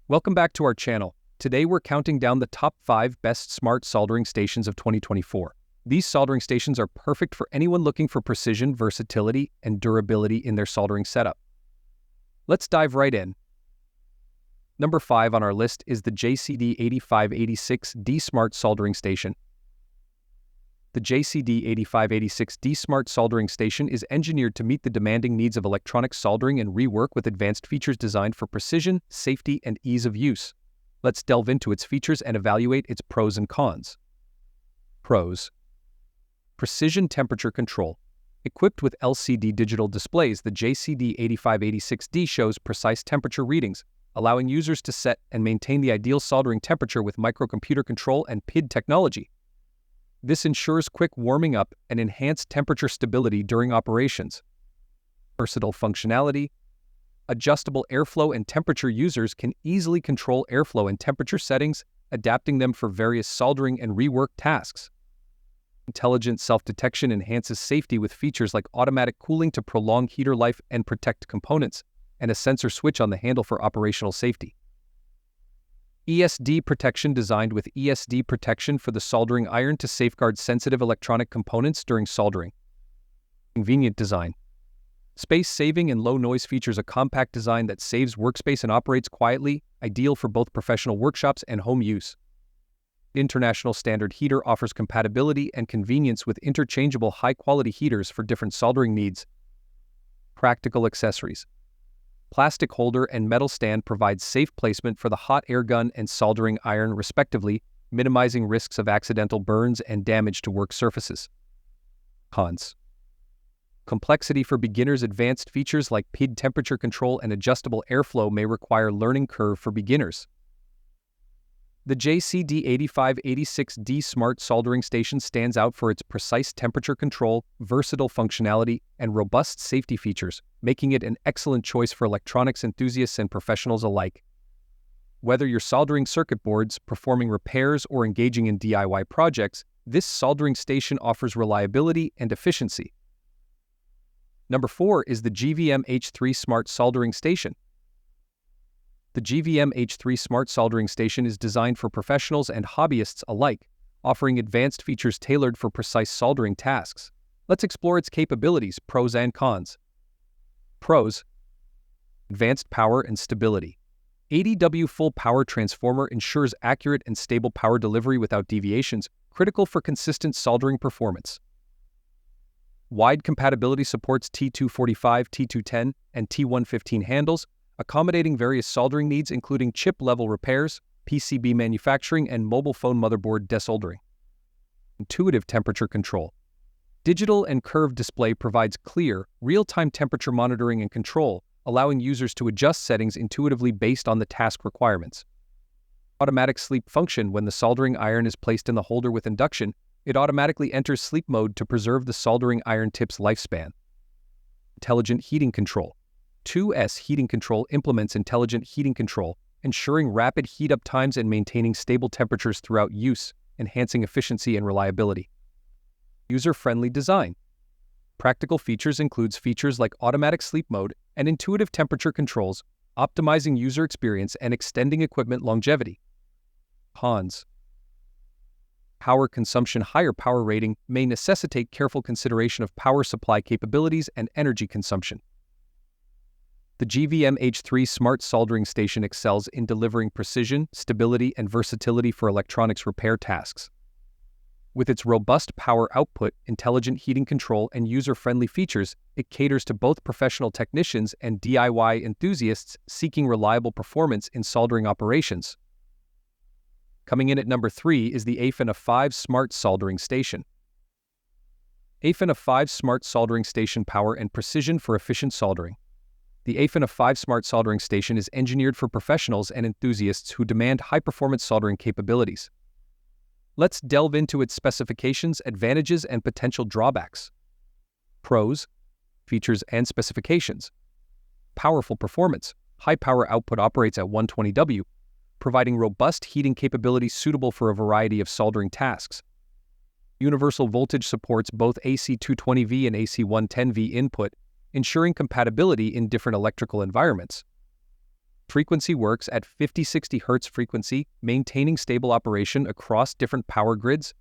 Welcome back to our channel. Today we're counting down the top 5 best smart soldering stations of 2024. These soldering stations are perfect for anyone looking for precision, versatility, and durability in their soldering setup. Let's dive right in. Number 5 on our list is the JCD8586D Smart Soldering Station. The JCD8586D Smart Soldering Station is engineered to meet the demanding needs of electronic soldering and rework with advanced features designed for precision, safety, and ease of use. Let's delve into its features and evaluate its pros and cons. Pros: precision temperature control. Equipped with LCD digital displays, the JCD8586D shows precise temperature readings, allowing users to set and maintain the ideal soldering temperature with microcomputer control and PID technology. This ensures quick warming up and enhanced temperature stability during operations. Versatile functionality. Adjustable airflow and temperature. Users can easily control airflow and temperature settings, adapting them for various soldering and rework tasks. Intelligent self-detection enhances safety with features like automatic cooling to prolong heater life and protect components, and a sensor switch on the handle for operational safety. ESD protection. Designed with ESD protection for the soldering iron to safeguard sensitive electronic components during soldering. Convenient design. Space-saving and low-noise features. A compact design that saves workspace and operates quietly, ideal for both professional workshops and home use. International Standard Heater offers compatibility and convenience with interchangeable high-quality heaters for different soldering needs. Practical accessories. Plastic holder and metal stand provide safe placement for the hot air gun and soldering iron respectively, minimizing risks of accidental burns and damage to work surfaces. Cons: complexity for beginners. Advanced features like PID temperature control and adjustable airflow may require learning curve for beginners. The JCD8586D Smart Soldering Station stands out for its precise temperature control, versatile functionality, and robust safety features, making it an excellent choice for electronics enthusiasts and professionals alike. Whether you're soldering circuit boards, performing repairs, or engaging in DIY projects, this soldering station offers reliability and efficiency. Number 4 is the GVM H3 Smart Soldering Station. The GVM H3 Smart Soldering Station is designed for professionals and hobbyists alike, offering advanced features tailored for precise soldering tasks. Let's explore its capabilities, pros and cons. Pros: advanced power and stability. 80W full power transformer ensures accurate and stable power delivery without deviations, critical for consistent soldering performance. Wide compatibility supports T245, T210, and T115 handles, accommodating various soldering needs including chip-level repairs, PCB manufacturing, and mobile phone motherboard desoldering. Intuitive temperature control. Digital and curved display provides clear, real-time temperature monitoring and control, allowing users to adjust settings intuitively based on the task requirements. Automatic sleep function. When the soldering iron is placed in the holder with induction, it automatically enters sleep mode to preserve the soldering iron tip's lifespan. Intelligent heating control. 2S Heating Control implements intelligent heating control, ensuring rapid heat-up times and maintaining stable temperatures throughout use, enhancing efficiency and reliability. User-friendly design. Practical features includes features like automatic sleep mode and intuitive temperature controls, optimizing user experience and extending equipment longevity. Cons: power consumption. Higher power rating may necessitate careful consideration of power supply capabilities and energy consumption. The GVM H3 Smart Soldering Station excels in delivering precision, stability, and versatility for electronics repair tasks. With its robust power output, intelligent heating control, and user-friendly features, it caters to both professional technicians and DIY enthusiasts seeking reliable performance in soldering operations. Coming in at number 3 is the Aifen A5 Smart Soldering Station. Aifen A5 Smart Soldering Station. Power and precision for efficient soldering. The Aifen A5 Smart Soldering Station is engineered for professionals and enthusiasts who demand high-performance soldering capabilities. Let's delve into its specifications, advantages, and potential drawbacks. Pros: features and specifications. Powerful performance. High power output operates at 120W, providing robust heating capability suitable for a variety of soldering tasks. Universal voltage supports both AC 220V and AC 110V input, ensuring compatibility in different electrical environments. Frequency works at 50-60 Hz frequency, maintaining stable operation across different power grids.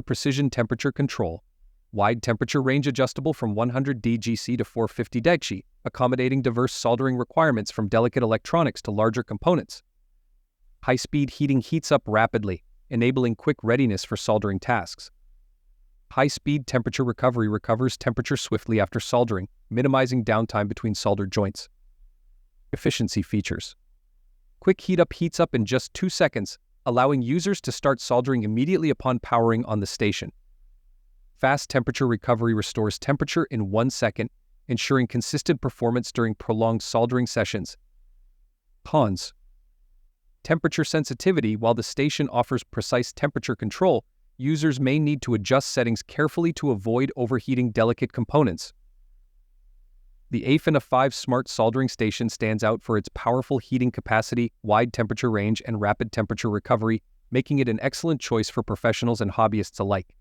Precision temperature control. Wide temperature range adjustable from 100 degc to 450 degc, accommodating diverse soldering requirements from delicate electronics to larger components. High-speed heating heats up rapidly, enabling quick readiness for soldering tasks. High-speed temperature recovery recovers temperature swiftly after soldering, minimizing downtime between soldered joints. Efficiency features. Quick heat up heats up in just 2 seconds, allowing users to start soldering immediately upon powering on the station. Fast temperature recovery restores temperature in 1 second, ensuring consistent performance during prolonged soldering sessions. Cons. Temperature sensitivity. While the station offers precise temperature control, users may need to adjust settings carefully to avoid overheating delicate components. The Aifen A5 smart soldering station stands out for its powerful heating capacity, wide temperature range, and rapid temperature recovery, making it an excellent choice for professionals and hobbyists alike.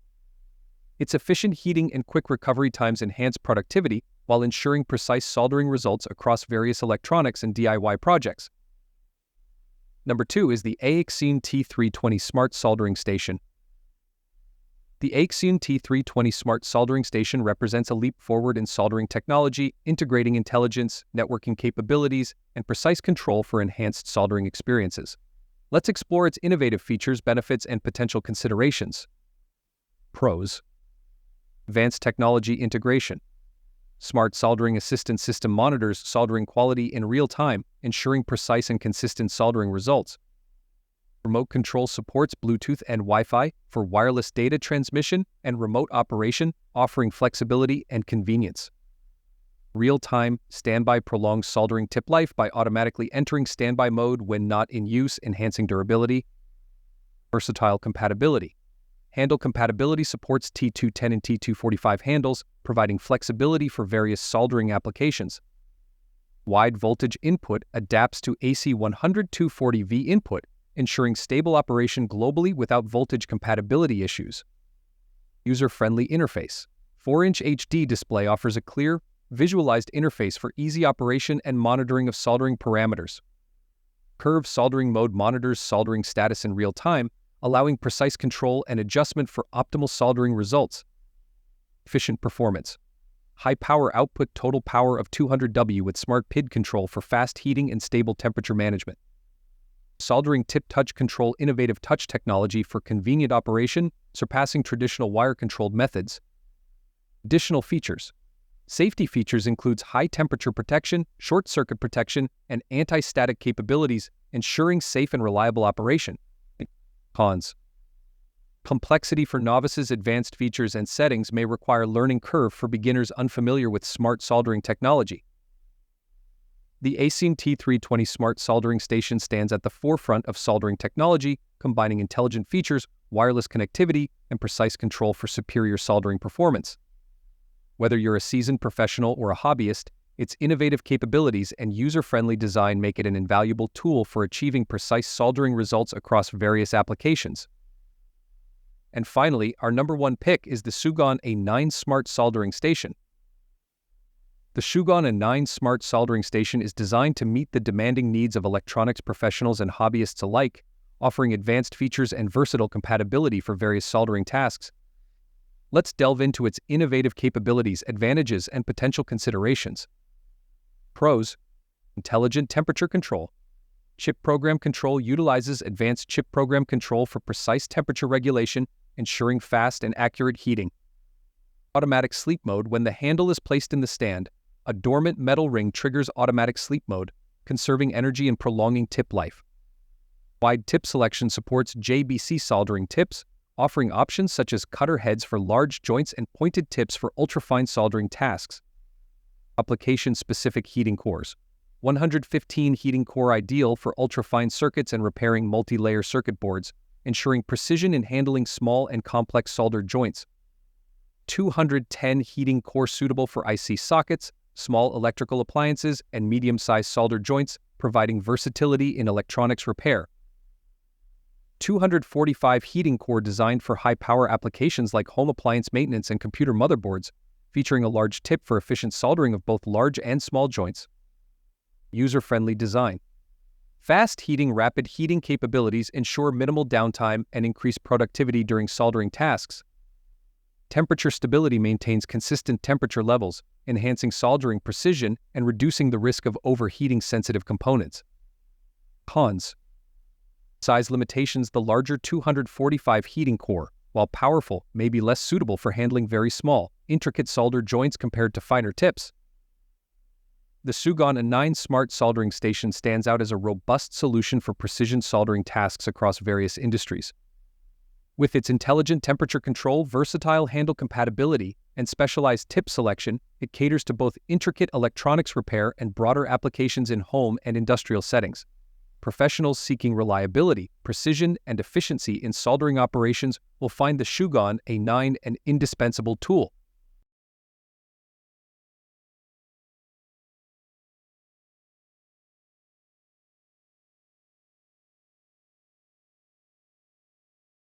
Its efficient heating and quick recovery times enhance productivity while ensuring precise soldering results across various electronics and DIY projects. Number 2 is the Aixun T320 Smart Soldering Station. The Aixun T320 Smart Soldering Station represents a leap forward in soldering technology, integrating intelligence, networking capabilities, and precise control for enhanced soldering experiences. Let's explore its innovative features, benefits, and potential considerations. Pros. Advanced technology integration. Smart Soldering Assistant System monitors soldering quality in real time, ensuring precise and consistent soldering results. Remote control supports Bluetooth and Wi-Fi for wireless data transmission and remote operation, offering flexibility and convenience. Real-time standby prolongs soldering tip life by automatically entering standby mode when not in use, enhancing durability. Versatile compatibility. Handle compatibility supports T210 and T245 handles, providing flexibility for various soldering applications. Wide voltage input adapts to AC 100-240V input, ensuring stable operation globally without voltage compatibility issues. User-friendly interface. 4-inch HD display offers a clear, visualized interface for easy operation and monitoring of soldering parameters. Curve soldering mode monitors soldering status in real time, allowing precise control and adjustment for optimal soldering results. Efficient performance. High power output, total power of 200W with smart PID control for fast heating and stable temperature management. Soldering tip touch control, innovative touch technology for convenient operation, surpassing traditional wire-controlled methods. Additional features. Safety features includes high temperature protection, short circuit protection, and anti-static capabilities, ensuring safe and reliable operation. Cons. Complexity for novices. Advanced features and settings may require learning curve for beginners unfamiliar with smart soldering technology. The Aixun T320 Smart Soldering Station stands at the forefront of soldering technology, combining intelligent features, wireless connectivity, and precise control for superior soldering performance. Whether you're a seasoned professional or a hobbyist, its innovative capabilities and user-friendly design make it an invaluable tool for achieving precise soldering results across various applications. And finally, our number 1 pick is the Sugon A9 Smart Soldering Station. The Sugon A9 Smart Soldering Station is designed to meet the demanding needs of electronics professionals and hobbyists alike, offering advanced features and versatile compatibility for various soldering tasks. Let's delve into its innovative capabilities, advantages, and potential considerations. Pros. Intelligent temperature control. Chip program control utilizes advanced chip program control for precise temperature regulation, ensuring fast and accurate heating. Automatic sleep mode. When the handle is placed in the stand, a dormant metal ring triggers automatic sleep mode, conserving energy and prolonging tip life. Wide tip selection supports JBC soldering tips, offering options such as cutter heads for large joints and pointed tips for ultrafine soldering tasks. Application-specific heating cores. 115 heating core ideal for ultrafine circuits and repairing multi-layer circuit boards, ensuring precision in handling small and complex soldered joints. 210 heating core suitable for IC sockets, small electrical appliances, and medium-sized soldered joints, providing versatility in electronics repair. 245 heating core designed for high-power applications like home appliance maintenance and computer motherboards, featuring a large tip for efficient soldering of both large and small joints. user-friendly design. Fast heating, rapid heating capabilities ensure minimal downtime and increase productivity during soldering tasks. Temperature stability maintains consistent temperature levels, enhancing soldering precision and reducing the risk of overheating sensitive components. Cons. Size limitations. The larger 245 heating core, while powerful, may be less suitable for handling very small, intricate solder joints compared to finer tips. The Sugon A9 smart soldering station stands out as a robust solution for precision soldering tasks across various industries. With its intelligent temperature control, versatile handle compatibility, and specialized tip selection, it caters to both intricate electronics repair and broader applications in home and industrial settings. Professionals seeking reliability, precision, and efficiency in soldering operations will find the Sugon A9 an indispensable tool.